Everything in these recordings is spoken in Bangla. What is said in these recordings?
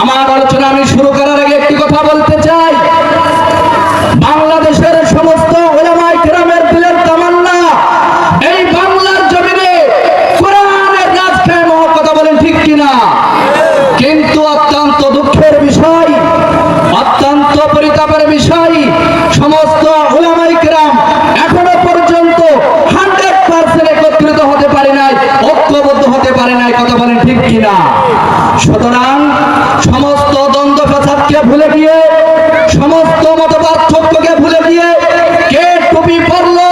আমার আলোচনা আমি শুরু করার আগে একটি কথা বলতে চাই। বাংলাদেশের সমস্ত উলামায়ে কেরামের দিলের তামান্না এই বাংলার জমিনে কোরআনের রাজ কায়েম হওয়ার কথা বলেন, ঠিক কিনা? কিন্তু অত্যন্ত দুঃখের বিষয়, অত্যন্ত পরিতাপের বিষয়, সমস্ত উলামায়ে কেরাম এখনো পর্যন্ত 100% একত্রিত হতে পারে নাই, ঐক্যবদ্ধ হতে পারে নাই, কথা বলেন ঠিক কিনা? সুতরাং সমস্ত দ্বন্দ্ব ফ্যাসাদকে ভুলে গিয়ে, সমস্ত মত পার্থক্যকে ভুলে গিয়ে, কে টুপি পরলো,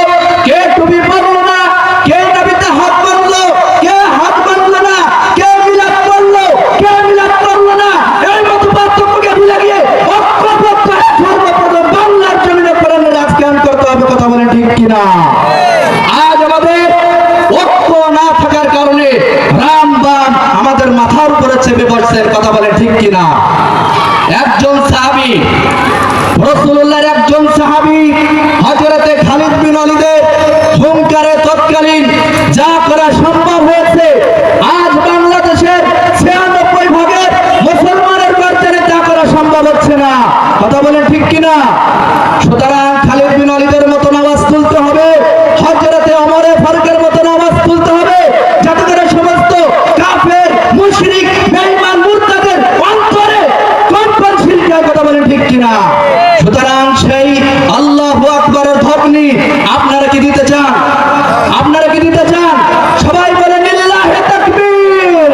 কে টুপি পরলো না, কে নবীতে হাত বাঁধলো, কে হাত বাঁধলো না, কে মিলাদ করলো, কে মিলাদ করলো না, এই মত পার্থক্যকে ভুলে গিয়ে ঐক্যবদ্ধ হয়ে সর্বপ্রথম বাংলার জমিনে কোরআনের রাজ কায়েম করতে হবে, কথা বলেন ঠিক কিনা? আজ আমাদের ঐক্য না থাকার কারণে রাম বাম আমাদের মাথার উপরে চেপে বসছে, কথা বলেন ঠিক কিনা? একজন সাহাবী, রাসূলুল্লাহর একজন সাহাবী হযরতে খালিদ বিন ওয়ালিদের হুঙ্কারে তৎকালীন যা করা সম্ভব হয়েছে, আজ বাংলাদেশের 96 ভাগের মুসলমানের কাছে তা করা সম্ভব হচ্ছে না, কথা বলেন ঠিক কিনা? সুতরাং খালিদ বিন ওয়ালিদের মতন আওয়াজ তুলতে হবে, হযরতে ওমরে ফারুকের মতন আওয়াজ তুলতে হবে, যাতে করে সমস্ত কাফের মুশরিক বেঈমান মুরতাদের অন্তরে কম্পন সৃষ্টি হয়, কথা বলেন ঠিক কিনা? সুতরাং সেই আল্লাহু আকবারের ধ্বনি আপনারা কি দিতে চান? আপনারা কি দিতে চান? সবাই বলেন লিল্লাহি তাকবীর,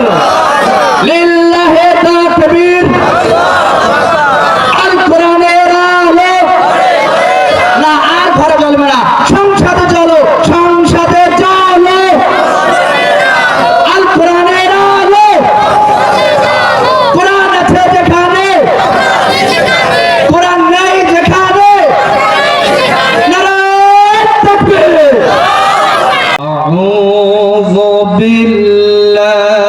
লিল্লাহি তাকবীর। আল কোরআনের আলো না আর ঘরে জ্বলবে না, সংসদে চলো, সংসদে চলো। আল কোরআনের আলো, কোরআন আছে যেখানে, কোরআন নেই যেখানে, নারায়ে তাকবীর। আউযু বিল্লাহি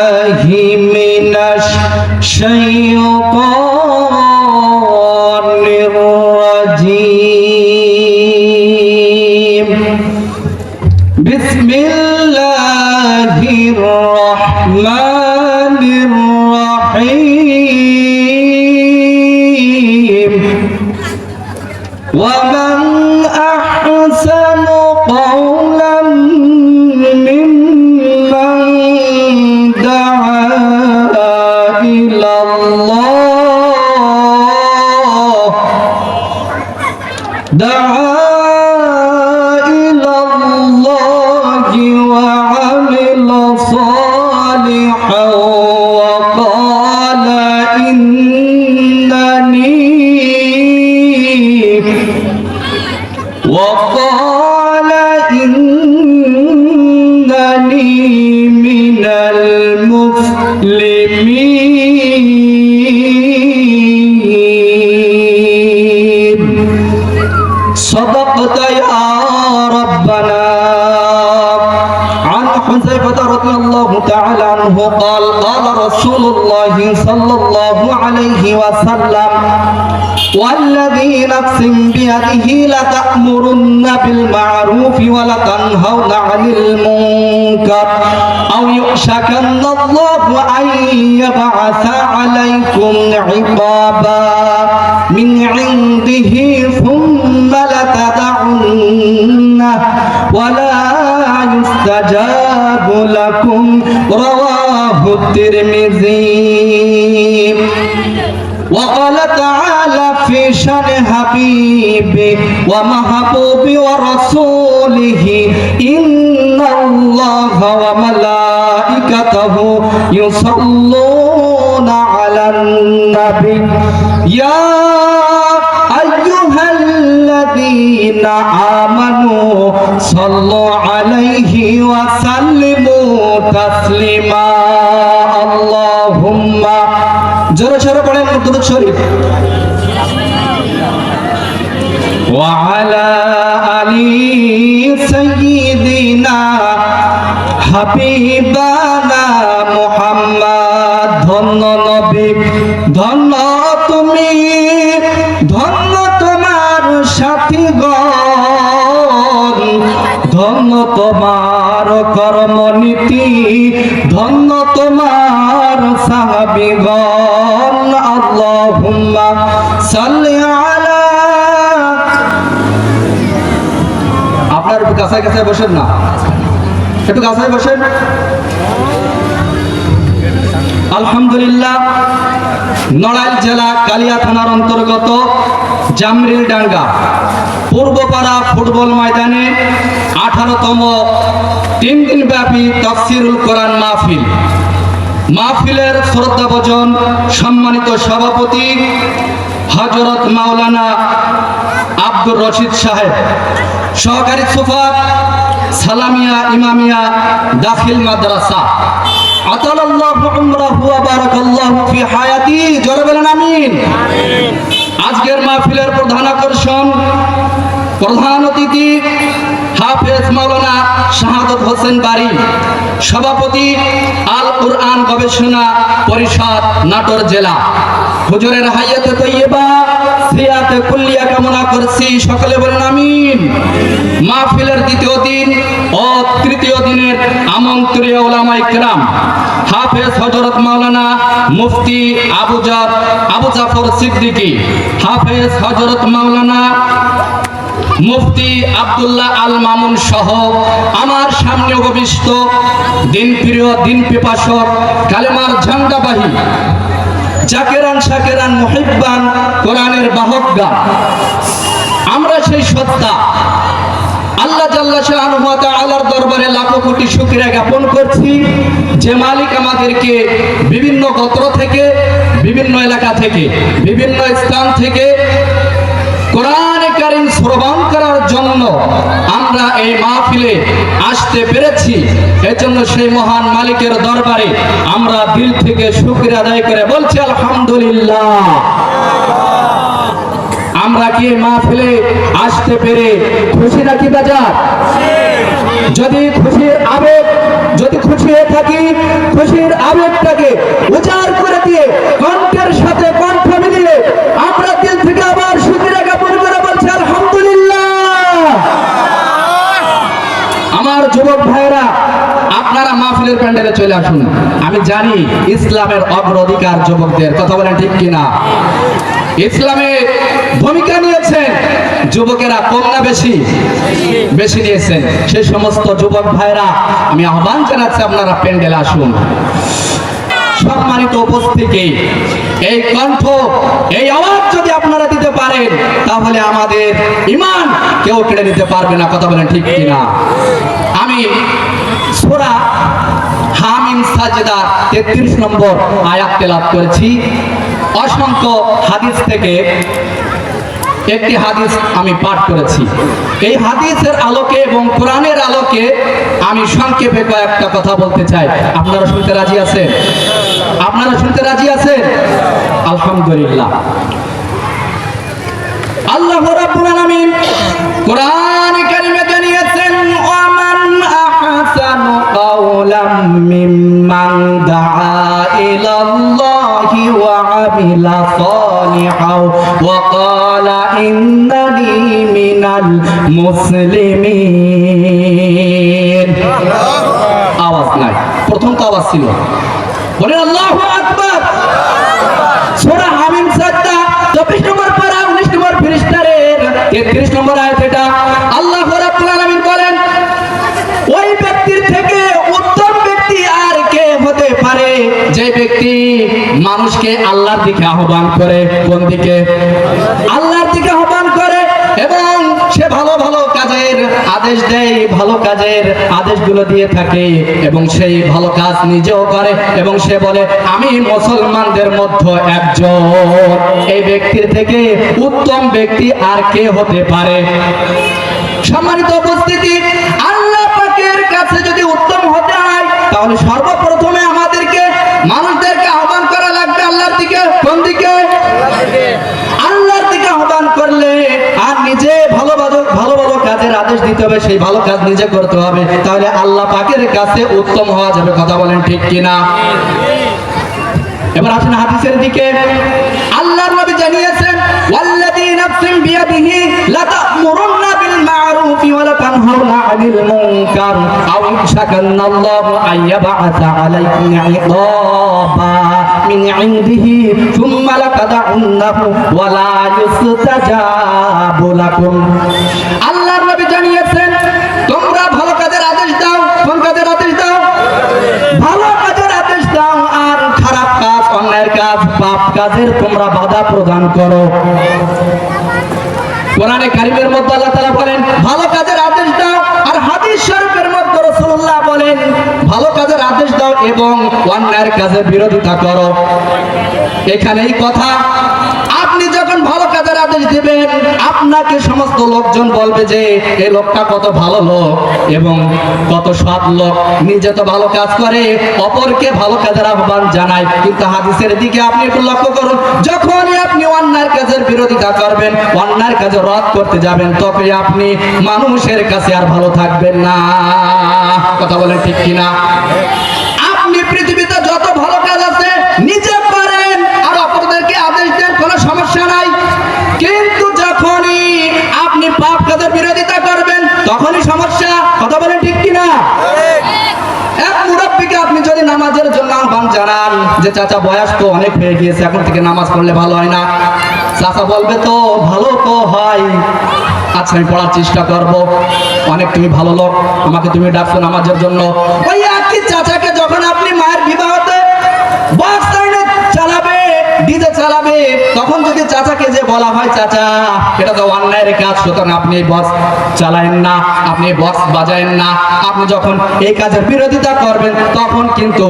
মিনাশ শাইতানির রাজীম। বিসমিল্লাহির রহমানির রহিম। ومن أحسن قولا ممن دعا إلى الله، وعمل صالحا وقال إنني من المسلمين. صدقت يا ربنا. عن حذيفة رضي الله تعالى عنه قال قال رسول الله صلى الله عليه وسلم والذي نفس بيده لتأمرن بالمعروف ولتنهون عن المنكر أو يؤشكن الله أن يبعث عليكم عقابا من عنده ثم لتدعنه ولا يستجاب لكم. رواه الترمذي. وقال تعالى في شأن حبيبه ومحبوبه ورسوله إن الله وملائكته يصلون على النبي يا أيها الذين آمنوا صلوا عليه وسلموا تسليما. اللهم জোরে সরে পড়েন দুরূদ শরীফ। وعلى آل سيدنا হাবিবানা মুহাম্মদ। ধন্য নবী, ধন্য তুমি, ধন্য তোমার সাথীগণ, ধন্য তোমার কর্মনীতি, ধন্য তোমার সাহাবীগণ। আল্লাহুম্মা সাল্লি আলা। আপনার একটু কাছায় কাছায় বসেন না, একটু কাছায় বসেন। আলহামদুলিল্লাহ, নড়াইল জেলা কালিয়া থানার অন্তর্গত জামরিল ডাঙ্গা পূর্বপাড়া ফুটবল ময়দানে 18তম 3 দিন ব্যাপী তাফসীরুল কোরআন মাহফিলের শ্রদ্ধাভাজন সম্মানিত সভাপতি হযরত মাওলানা আব্দুর রশিদ সাহেব, সহকারী সুফাত সালামিয়া ইমামিয়া দাখিল মাদ্রাসা, আতালাল্লাহু উমরাহু ওয়া বারাকাল্লাহু ফি হায়াতি, জোরে বলেন আমিন। আজকের মাহফিলের প্রধান আকর্ষণ, প্রধান অতিথি হাফেজ মাওলানা শাহাদত হোসেন বারী, সভাপতি আল কুরআন গবেষণা পরিষদ নাটোর জেলা। হুজুরের হায়াতে তৈয়বা সিয়াতে কুল্লিয়া কামনা করছি, সকলে বলেন আমিন। মাহফিলের দ্বিতীয় দিন ও তৃতীয় দিনের আমন্ত্রীয় উলামায়ে কেরাম হাফেজ হযরত মাওলানা মুফতি আবু জাফর সিদ্দিকী, হাফেজ হযরত মাওলানা মুফতি আব্দুল্লাহ আল মামুন সহ আমার সামনে উপবিষ্ট দিনপ্রিয় দিন পিপাসক কালেমার ঝান্ডাবাহী জাকেরান শাকেরান মুহিব্বান কোরআনের বাহকগণ, আমরা সেই সত্তা আল্লাহ জাল্লা শাআনুহু ওয়া তাআলার দরবারে লাখো কোটি শুকরিয়া জ্ঞাপন করছি যে মালিক আমাদেরকে বিভিন্ন গোত্র থেকে, বিভিন্ন এলাকা থেকে, বিভিন্ন স্থান থেকে কোরআনে কারীম শ্রবণ করার জন্য আমরা এই মাহফিলে আসতে পেরেছি। এজন্য সেই মহান মালিকের দরবারে আমরা দিল থেকে শুকরিয়া আদায় করে বলছি আলহামদুলিল্লাহ। আমরা কি এই মাহফিলে আসতে পেরে খুশি নাকি বাজার? যদি খুশির আবেগ, যদি খুশি হয়ে থাকি, খুশির আবেগটাকে উজাড় করে দিয়ে কণ্ঠের সাথে কণ্ঠ মিলিয়ে আমরা দিল থেকে আবার শুকরিয়া জ্ঞাপন করে বলছি আলহামদুলিল্লাহ। আমার যুবক ভাইরা, আপনারা মাহফিলের প্যান্ডেলে চলে আসুন। আমি জানি ইসলামের অগ্রাধিকার যুবকদের, কথা বলেন ঠিক কিনা? ইসলামে ভূমিকা নিয়েছেন যুবকেরা, কম না বেশি? বেশি নিয়েছেন। সেই সমস্ত যুবক ভাইরা আমি আহ্বান জানাচ্ছি আপনারা প্যান্ডেলে আসুন। সম্মানিত উপস্থিতি, এই কণ্ঠ, এই আওয়াজ যদি আপনারা দিতে পারেন তাহলে আমাদের ঈমান কেউ কেড়ে নিতে পারবে না, কথা বলেন ঠিক কিনা? আমি সূরা হামিম সাজদা 33 নম্বর আয়াত তেলাওয়াত করেছি। অসংখ্য হাদিস থেকে একটি হাদিস আমি পাঠ করেছি। এই হাদিসের আলোকে এবং কোরআনের আলোকে আমি সংক্ষেপে কয়েকটা কথা বলতে চাই। আপনারা শুনতে রাজি আছেন? আপনারা শুনতে রাজি আছেন? আলহামদুলিল্লাহ। আল্লাহ রাব্বুল আলামিন কোরআনে কারীমে জানিয়েছেন, ওয়ামান আহসানু কাওলাম মিম্মান দাআ ইলাল্লাহি ওয়া আমিলা সালিহান ওয়া ক্বালা ইন্নানি মিনাল মুসলিমিন। আওয়াজ নাই, প্রথম তো আওয়াজ ছিল। বলেন আল্লাহু আকবার। সূরা হামিম সাজদা 24 নম্বর পারা 19 নম্বর পৃষ্ঠার 33 নম্বর আয়াত। এটা আল্লাহ রাব্বুল আলামিন বলেন, ওই ব্যক্তির থেকে উত্তম ব্যক্তি আর কে হতে পারে যে ব্যক্তি মানুষকে আল্লাহর দিকে আহ্বান করে। কোন দিকে? আল্লাহর দিকে আহ্বান করে এবং সে ভালো ভালো কাজের আদেশ দেয়, ভালো কাজের আদেশগুলো দিয়ে থাকে এবং সেই ভালো কাজ নিজেও করে এবং সে বলে আমি মুসলমানদের মধ্যে একজন। এই ব্যক্তির থেকে উত্তম ব্যক্তি আর কে হতে পারে? সম্মানিত উপস্থিতি, আল্লাহ পাকের কাছে যদি উত্তম হতে হয় তাহলে সর্বপ্রথমে আমাদেরকে মানুষদেরকে আহ্বান করা লাগবে আল্লাহর দিকে। কোন দিকে? আল্লাহর দিকে আহ্বান করলে আর নিজে ভালো ভালো কাজের আদেশ দিতে হবে, সেই ভালো কাজ নিজে করতে হবে, তাহলে আল্লাহ পাকের কাছে উত্তম হওয়া যাবে, কথা বলেন ঠিক কিনা? এবার আসেন হাদিসের দিকে। আল্লাহর নবী জানিয়েছেন, ওয়াল্লাযী নাফসি বিয়াদিহি লা তা'মুরুন্না বিল মা'রুফি ওয়া লা তানহাউনা 'আনিল মুনকার আও ইশাকান্নাল্লাহু আইয়াবআসা 'আলাইকুম ইকাবা মিন ইনদিহি সুম্মা লাতাদউন্নাহু ওয়া লা ইউস্তাজাবু লাকুম। আল্লাহর নবী জানিয়েছেন তোমরা ভালো কাজের আদেশ দাও। কোন কাজের আদেশ দাও? ভালো কাজের আদেশ দাও, আর খারাপ কাজ, অন্যায়ের কাজ, পাপ কাজের তোমরা বাধা প্রদান করো। কোরআনে কারীমের মধ্যে আল্লাহ তাআলা বলেন ভালো কাজের আদেশ দাও, আর হাদিস শরীফের মধ্যে রাসূলুল্লাহ বলেন ভালো কাজের আদেশ দাও এবং অন্যায়ের কাজের বিরোধিতা করো। এখানেই কথা, আপনি যখন ভালো কাজের আদেশ দিবেন আপনাকে সমস্ত লোকজন বলবে যে এই লোকটা কত ভালো লোক এবং কত সৎ লোক, নিজে তো ভালো কাজ করে, অপরকে ভালো কাজের আহ্বান জানায়। কিন্তু হাদিসের দিকে আপনি একটু লক্ষ্য করুন, যখনই আপনি অন্যায়ের কাজের বিরোধিতা করবেন, অন্যায়ের কাজে রদ করতে যাবেন, তবে আপনি মানুষের কাছে আর ভালো থাকবেন না। কথা বলেন ঠিক কিনা? আপনি পৃথিবীতে যত ভালো কাজ আছে নিজে করেন আর অপরদেরকে আদেশ দেন, কোনো সমস্যা নাই। কিন্তু যখনই আপনি পাপ কাজের বিরোধিতা করবেন তখনই সমস্যা। কথা বলেন ঠিক কিনা? এক মুরব্বিকে আপনি যদি নামাজের জন্য আহ্বান জানান যে চাচা বয়স তো অনেক হয়ে গিয়েছে, এখন থেকে নামাজ পড়লে ভালো হয় না, চাচা বলবে তো ভালো তো হয়, আচ্ছা আমি পড়ার চেষ্টা করব, অনেক তুমি ভালো লোক, আমাকে তুমি ডাকছো নামাজের জন্য। ওই একই চাচাকে যখন আপনি মায়ের বিবাহতে বক্স চালাবে, ডিজে চালাবে, তখন যদি চাচাকে যে বলা হয় চাচা এটা তো অন্যায়ের কাজ, সুতরাং আপনি এই বক্স চালায়েন না, আপনি এই বক্স বাজায়েন না, আপনি যখন এই কাজের বিরোধিতা করবেন তখন কিন্তু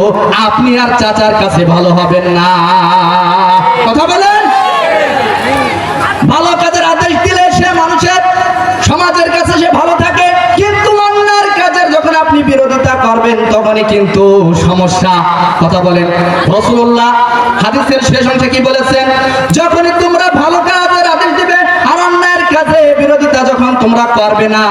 আপনি আর চাচার কাছে ভালো হবেন না। কথা বলেন? ভালো কাজের আদেশ দিলে সে মানুষের সমাজের কাছে সে ভালো থাকে, কিন্তু অন্যায়ের কাজের যখন আপনি বিরোধিতা করবেন তখনই কিন্তু সমস্যা। কথা বলেন? রাসূলুল্লাহ হাদিসের শেষ অংশে কি বলেছেন? যখনই তোমরা ভালো কাজের আদেশ দিবে আর অন্যায়ের কাজে বিরোধিতা যখন তোমরা করবে না,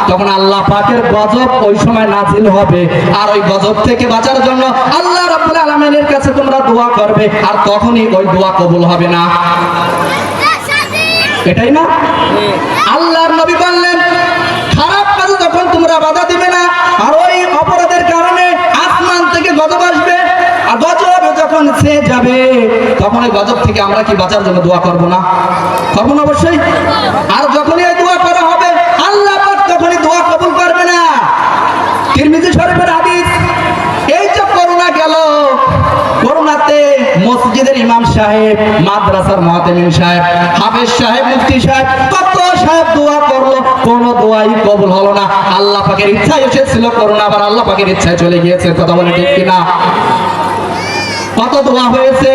তখন আল্লাহ পাকের গজব ওই সময় নাজিল হবে, আর ওই গজব থেকে বাঁচার জন্য আল্লাহ রাব্বুল আলামিনের কাছে তোমরা দোয়া করবে, আর তখনই ওই দোয়া কবুল হবে না। এটাই না আল্লাহর নবী বললেন, খারাপ কাজে যখন তোমরা বাধা দিবে না আর ওই অপরাধের কারণে আসমান থেকে গজব আসবে, আর গজব যখন সে যাবে তখন ওই গজব থেকে আমরা কি বাঁচার জন্য দোয়া করব না? করব না অবশ্যই। আর যখনই এই দোয়া করা হবে আল্লাহ পাক তখনই দোয়া কবুল করবে না। তিরমিজি শরীফের হাদিস, এই যে করোনা গেল, করোনাতে মসজিদের ইমাম সাহেব, মাদ্রাসার মুআদ্দিন সাহেব, হাফেজ সাহেব, মুফতি সাহেব, কত সাহেব দোয়া করলো, কোনো দোয়াই কবুল হলো না। আল্লাহ পাকের ইচ্ছায় এসেছিল করোনা, আবার আল্লাহ পাকের ইচ্ছায় চলে গিয়েছে। কথা বলে ঠিক কিনা? কত দোয়া হয়েছে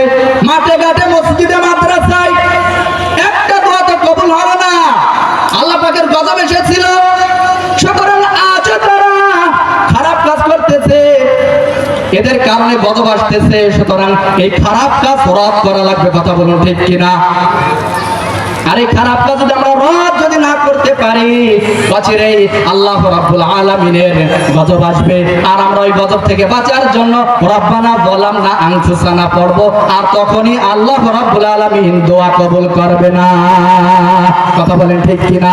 মাঠে ঘাটে, মসজিদে, মাদ্রাসায়, একটা দোয়া তো কবুল হলো না। আল্লাহ পাকের গজব এসেছিল। সুতরাং আজ তারা খারাপ কাজ করতেছে, এদের কারণে গজব আসতেছে, সুতরাং এই খারাপ কাজ রদ করা লাগবে। কথা বলুন ঠিক কিনা? আর এই খারাপ কাজ যদি আমরা রদ যদি না করতে পারি, অচিরেই আল্লাহ রাব্বুল আলামিনের গজব আসবে, আর আমরা ওই গজব থেকে বাঁচার জন্য রব্বানা যালামনা আনফুসানা পড়ব, আর তখনই আল্লাহ রাব্বুল আলামিন দোয়া কবুল করবে না। কথা বলেন ঠিক কিনা?